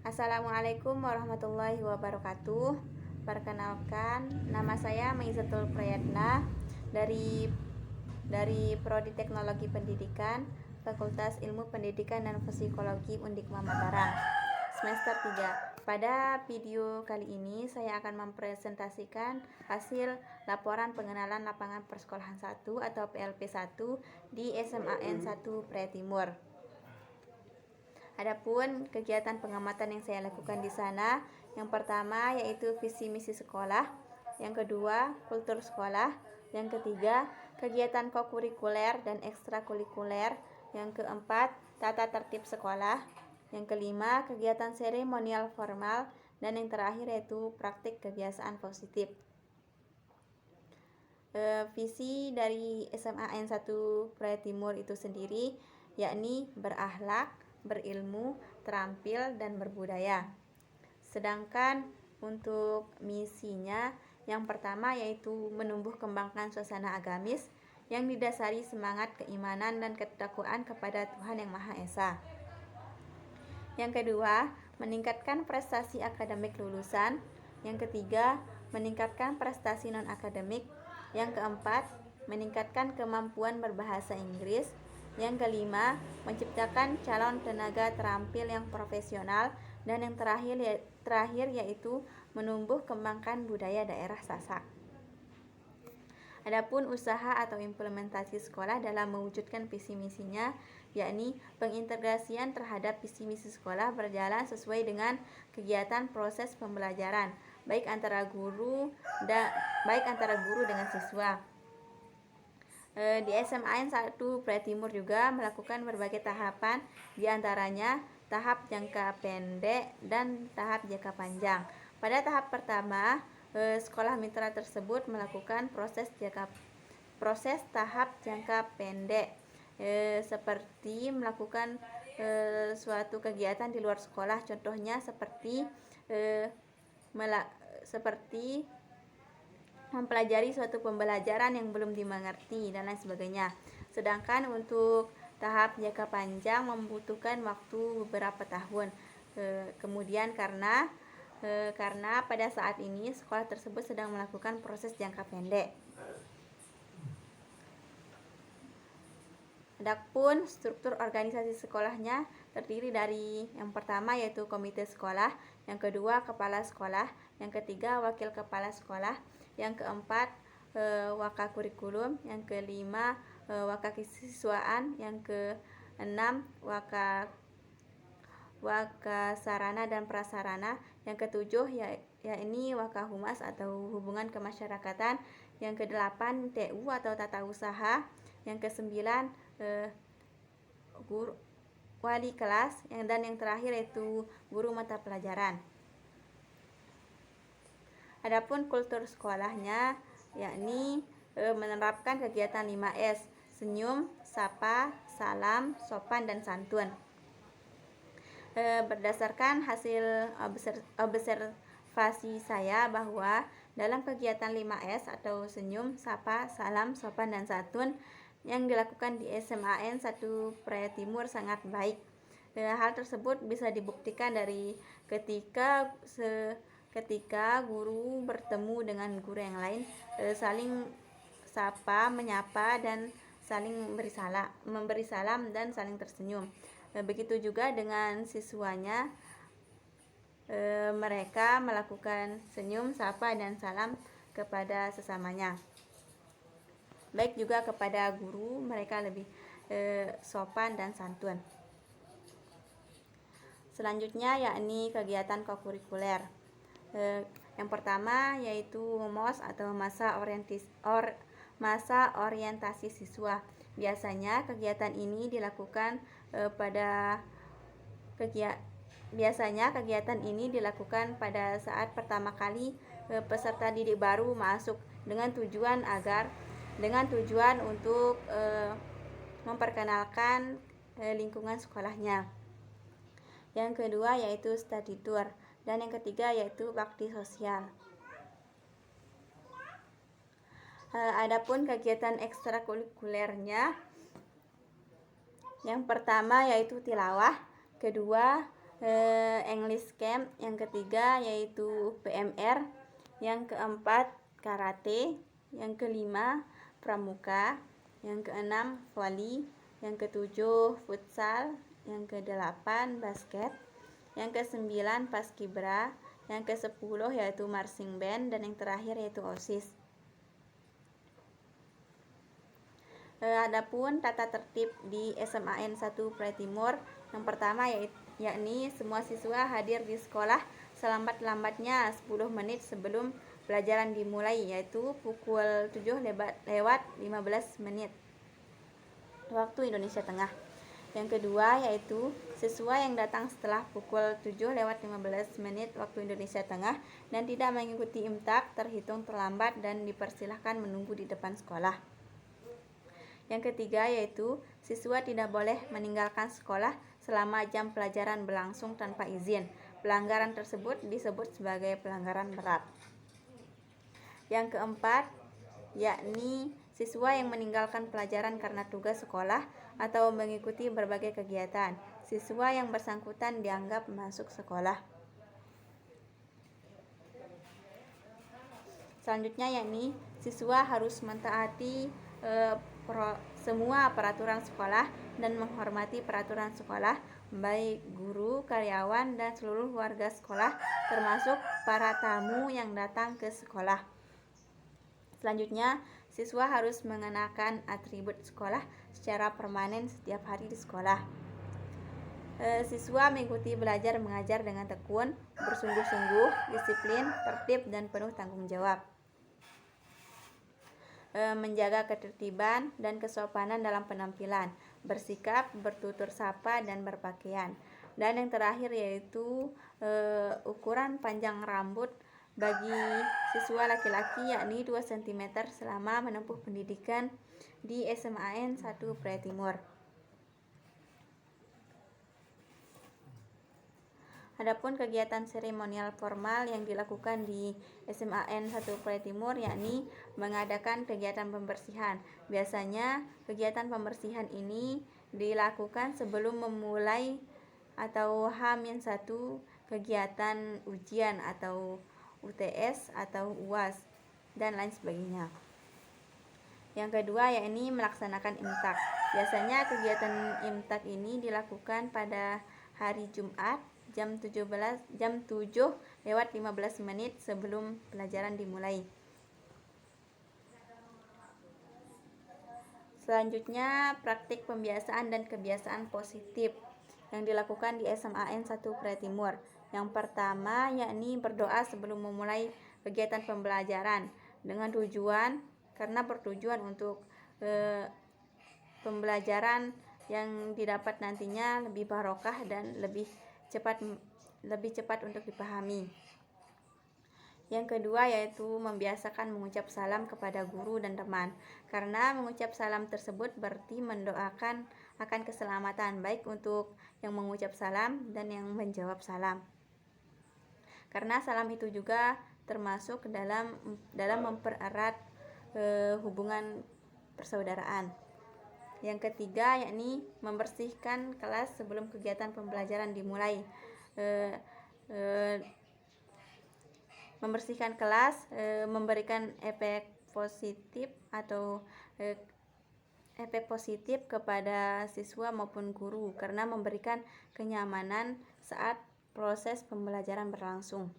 Assalamualaikum warahmatullahi wabarakatuh. Perkenalkan, nama saya Maizatul Prayatna dari Prodi Teknologi Pendidikan, Fakultas Ilmu Pendidikan dan Psikologi Undikma Mataram, semester 3. Pada video kali ini saya akan mempresentasikan hasil laporan pengenalan lapangan persekolahan 1 atau PLP 1 di SMAN 1 Praya Timur. Adapun kegiatan pengamatan yang saya lakukan di sana, yang pertama yaitu visi misi sekolah, yang kedua kultur sekolah, yang ketiga kegiatan kokurikuler dan ekstrakurikuler, yang keempat tata tertib sekolah, yang kelima kegiatan seremonial formal, dan yang terakhir yaitu praktik kebiasaan positif. Visi dari SMAN 1 Praya Timur itu sendiri yakni berakhlak, berilmu, terampil, dan berbudaya. Sedangkan untuk misinya yang pertama yaitu menumbuh kembangkan suasana agamis yang didasari semangat keimanan dan ketakwaan kepada Tuhan Yang Maha Esa. Yang kedua, meningkatkan prestasi akademik lulusan. Yang ketiga, meningkatkan prestasi non-akademik. Yang keempat, meningkatkan kemampuan berbahasa Inggris. Yang kelima, menciptakan calon tenaga terampil yang profesional. Dan yang terakhir yaitu menumbuh kembangkan budaya daerah Sasak. Adapun usaha atau implementasi sekolah dalam mewujudkan visi misinya, yakni pengintegrasian terhadap visi misi sekolah berjalan sesuai dengan kegiatan proses pembelajaran, baik antara guru dengan siswa. Di SMAN 1 Praya Timur juga melakukan berbagai tahapan, diantaranya tahap jangka pendek dan tahap jangka panjang. Pada tahap pertama, sekolah mitra tersebut melakukan proses tahap jangka pendek, seperti melakukan suatu kegiatan di luar sekolah, contohnya seperti mempelajari suatu pembelajaran yang belum dimengerti dan lain sebagainya. Sedangkan untuk tahap jangka panjang membutuhkan waktu beberapa tahun. Kemudian karena pada saat ini sekolah tersebut sedang melakukan proses jangka pendek. Adapun struktur organisasi sekolahnya terdiri dari yang pertama yaitu komite sekolah, yang kedua kepala sekolah, yang ketiga wakil kepala sekolah, yang keempat wakakurikulum, yang kelima wakakisiswaan, yang keenam wakasarana dan prasarana, yang ketujuh yakni wakahumas atau hubungan kemasyarakatan, yang kedelapan TU atau tata usaha, yang kesembilan guru wali kelas, dan yang terakhir yaitu guru mata pelajaran. Adapun kultur sekolahnya yakni menerapkan kegiatan 5S: senyum, sapa, salam, sopan, dan santun. Berdasarkan hasil observasi saya bahwa dalam kegiatan 5S atau senyum, sapa, salam, sopan, dan santun yang dilakukan di SMAN 1 Praya Timur sangat baik. Hal tersebut bisa dibuktikan dari ketika guru bertemu dengan guru yang lain, saling sapa, menyapa, dan saling memberi salam dan saling tersenyum. Begitu juga dengan siswanya, mereka melakukan senyum, sapa, dan salam kepada sesamanya. Baik juga kepada guru, mereka lebih sopan dan santun. Selanjutnya yakni kegiatan kokurikuler. Yang pertama yaitu MOS atau masa orientasi siswa. Biasanya kegiatan ini dilakukan pada saat pertama kali peserta didik baru masuk, dengan tujuan untuk memperkenalkan lingkungan sekolahnya. Yang kedua yaitu study tour, dan yang ketiga yaitu bakti sosial. Adapun kegiatan ekstrakurikulernya, yang pertama yaitu tilawah, kedua English Camp, yang ketiga yaitu PMR, yang keempat karate, yang kelima pramuka, yang keenam voli, yang ketujuh futsal, yang kedelapan basket, yang kesembilan paskibra, yang kesepuluh yaitu marching band, dan yang terakhir yaitu OSIS. Adapun tata tertib di SMAN 1 Prai Timur, yang pertama yakni semua siswa hadir di sekolah selambat-lambatnya 10 menit sebelum pelajaran dimulai, yaitu pukul 7 lewat 15 menit waktu Indonesia Tengah. Yang kedua yaitu siswa yang datang setelah pukul 7 lewat 15 menit waktu Indonesia Tengah dan tidak mengikuti imtak terhitung terlambat dan dipersilahkan menunggu di depan sekolah. Yang ketiga yaitu siswa tidak boleh meninggalkan sekolah selama jam pelajaran berlangsung tanpa izin. Pelanggaran tersebut disebut sebagai pelanggaran berat. Yang keempat yakni siswa yang meninggalkan pelajaran karena tugas sekolah atau mengikuti berbagai kegiatan. Siswa yang bersangkutan dianggap masuk sekolah. Selanjutnya yakni siswa harus mentaati semua peraturan sekolah dan menghormati peraturan sekolah, baik guru, karyawan, dan seluruh warga sekolah, termasuk para tamu yang datang ke sekolah. Selanjutnya, siswa harus mengenakan atribut sekolah secara permanen setiap hari di sekolah. Siswa mengikuti belajar mengajar dengan tekun, bersungguh-sungguh, disiplin, tertib, dan penuh tanggung jawab. Menjaga ketertiban dan kesopanan dalam penampilan, bersikap, bertutur sapa, dan berpakaian. Dan yang terakhir yaitu ukuran panjang rambut bagi siswa laki-laki yakni 2 cm selama menempuh pendidikan di SMAN 1 Prai Timur. Adapun kegiatan seremonial formal yang dilakukan di SMAN 1 Prai Timur yakni mengadakan kegiatan pembersihan. Biasanya kegiatan pembersihan ini dilakukan sebelum memulai atau H-1 kegiatan ujian atau UTS atau UAS dan lain sebagainya. Yang kedua yakni melaksanakan imtak. Biasanya kegiatan imtak ini dilakukan pada hari Jumat jam 7 lewat 15 menit sebelum pelajaran dimulai. Selanjutnya, praktik pembiasaan dan kebiasaan positif yang dilakukan di SMAN 1 Prai Timur. Yang pertama yakni berdoa sebelum memulai kegiatan pembelajaran dengan tujuan karena bertujuan untuk pembelajaran yang didapat nantinya lebih barokah dan lebih cepat untuk dipahami. Yang kedua yaitu membiasakan mengucap salam kepada guru dan teman, karena mengucap salam tersebut berarti mendoakan akan keselamatan baik untuk yang mengucap salam dan yang menjawab salam. Karena salam itu juga termasuk dalam mempererat hubungan persaudaraan. Yang ketiga yakni membersihkan kelas sebelum kegiatan pembelajaran dimulai. Membersihkan kelas memberikan efek positif kepada siswa maupun guru karena memberikan kenyamanan saat proses pembelajaran berlangsung.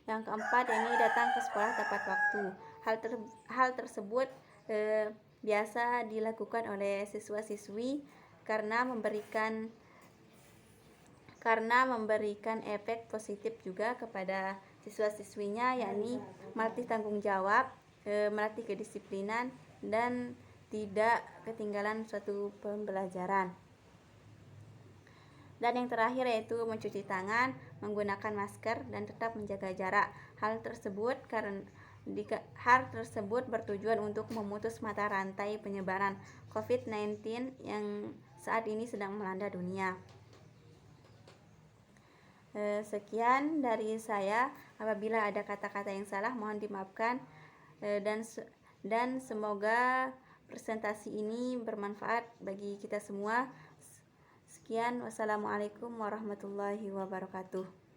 Yang keempat ini datang ke sekolah tepat waktu. Hal tersebut biasa dilakukan oleh siswa-siswi karena memberikan efek positif juga kepada siswa-siswinya, yakni melatih tanggung jawab, melatih kedisiplinan, dan tidak ketinggalan suatu pembelajaran. Dan yang terakhir yaitu mencuci tangan, menggunakan masker, dan tetap menjaga jarak. Hal tersebut bertujuan untuk memutus mata rantai penyebaran COVID-19 yang saat ini sedang melanda dunia. Sekian dari saya. Apabila ada kata-kata yang salah mohon dimaafkan, dan semoga presentasi ini bermanfaat bagi kita semua. Sekian. Sekian, wassalamualaikum warahmatullahi wabarakatuh.